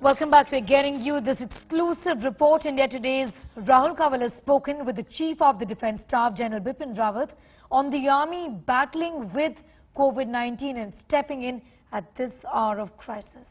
Welcome back. We're getting you this exclusive report. India Today's Rahul Kanwal has spoken with the Chief of the Defence Staff, General Bipin Rawat, on the army battling with COVID-19 and stepping in at this hour of crisis.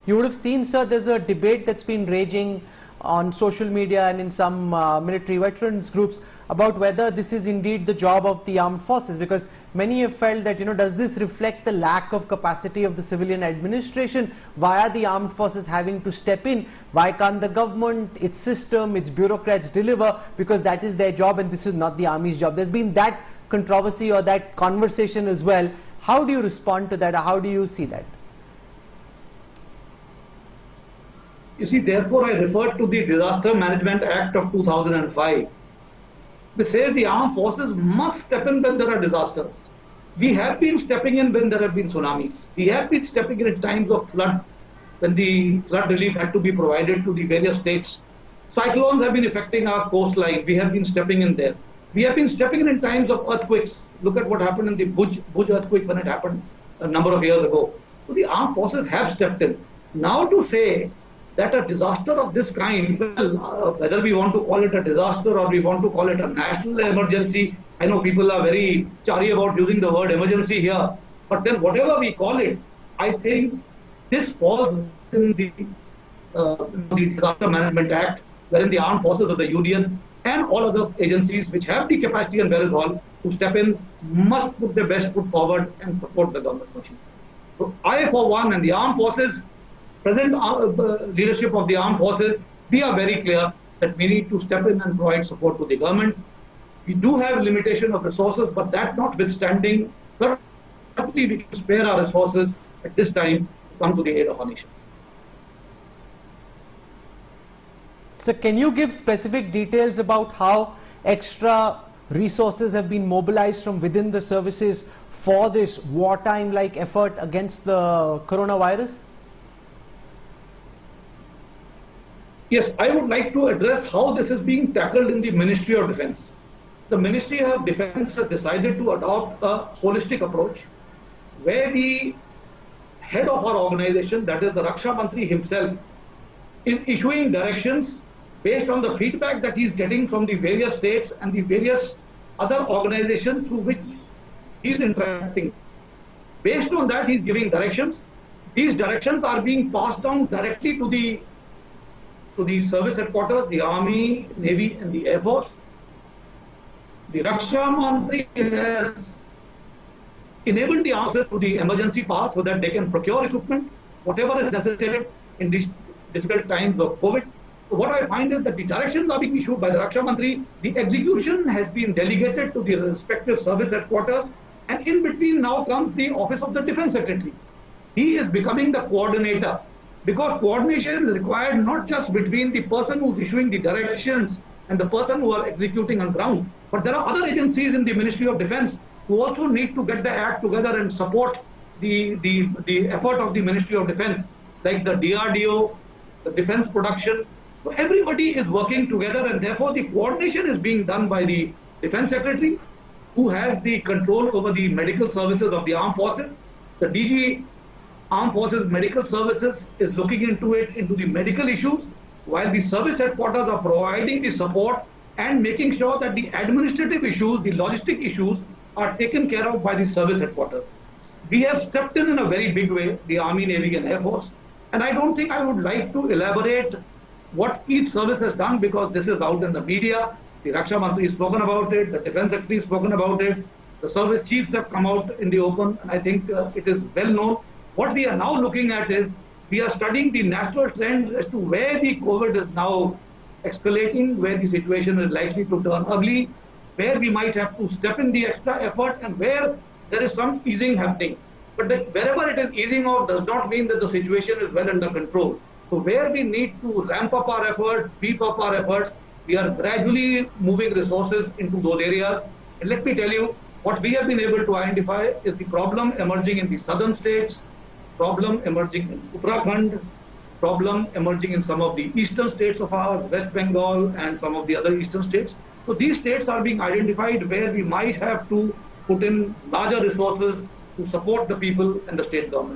You would have seen, sir, there's a debate that's been raging on social media and in some military veterans groups about whether this is indeed the job of the armed forces, because many have felt that, does this reflect the lack of capacity of the civilian administration via the armed forces having to step in? Why can't the government, its system, its bureaucrats deliver, because that is their job and this is not the army's job? There's been that controversy or that conversation as well. How do you respond to that, or how do you see that? You see, therefore, I referred to the Disaster Management Act of 2005, which says the armed forces must step in when there are disasters. We have been stepping in when there have been tsunamis. We have been stepping in at times of flood, when the flood relief had to be provided to the various states. Cyclones have been affecting our coastline. We have been stepping in there. We have been stepping in times of earthquakes. Look at what happened in the Bhuj earthquake when it happened a number of years ago. So the armed forces have stepped in. Now to say that a disaster of this kind, whether we want to call it a disaster or we want to call it a national emergency, I know people are very chary about using the word emergency here, but then whatever we call it, I think this falls in the Disaster Management Act, wherein the armed forces of the Union and all other agencies which have the capacity and wherewithal to step in must put their best foot forward and support the government machine. So I, for one, and the armed forces, present leadership of the armed forces, we are very clear that we need to step in and provide support to the government. We do have limitation of resources, but that notwithstanding, certainly we can spare our resources at this time to come to the aid of our nation. So can you give specific details about how extra resources have been mobilized from within the services for this wartime-like effort against the coronavirus? Yes, I would like to address how this is being tackled in the Ministry of Defence. The Ministry of Defence has decided to adopt a holistic approach where the head of our organization, that is the Raksha Mantri himself, is issuing directions based on the feedback that he is getting from the various states and the various other organizations through which he is interacting. Based on that, he is giving directions. These directions are being passed on directly to the service headquarters, the Army, Navy and the Air Force. The Raksha Mantri has enabled the answer to the emergency pass so that they can procure equipment, whatever is necessary in these difficult times of COVID. So what I find is that the directions are being issued by the Raksha Mantri, the execution has been delegated to the respective service headquarters, and in between now comes the office of the Defence Secretary. He is becoming the coordinator, because coordination is required not just between the person who is issuing the directions and the person who are executing on ground, but there are other agencies in the Ministry of Defence who also need to get their act together and support the effort of the Ministry of Defence, like the DRDO, the Defence Production. So everybody is working together, and therefore the coordination is being done by the Defence Secretary, who has the control over the medical services of the armed forces. The DG Armed Forces Medical Services is looking into the medical issues, while the service headquarters are providing the support and making sure that the administrative issues, the logistic issues are taken care of by the service headquarters. We have stepped in a very big way, the Army, Navy and Air Force, and I don't think I would like to elaborate what each service has done, because this is out in the media. The Raksha Mantri has spoken about it, the Defence Secretary has spoken about it, the service chiefs have come out in the open, and I think it is well known. What we are now looking at is, we are studying the national trends as to where the COVID is now escalating, where the situation is likely to turn ugly, where we might have to step in the extra effort, and where there is some easing happening. But wherever it is easing off does not mean that the situation is well under control. So where we need to ramp up our efforts, beef up our efforts, we are gradually moving resources into those areas. And let me tell you, what we have been able to identify is the problem emerging in the southern states, problem emerging in Uttarakhand, problem emerging in some of the eastern states of ours, West Bengal and some of the other eastern states. So these states are being identified where we might have to put in larger resources to support the people and the state governments.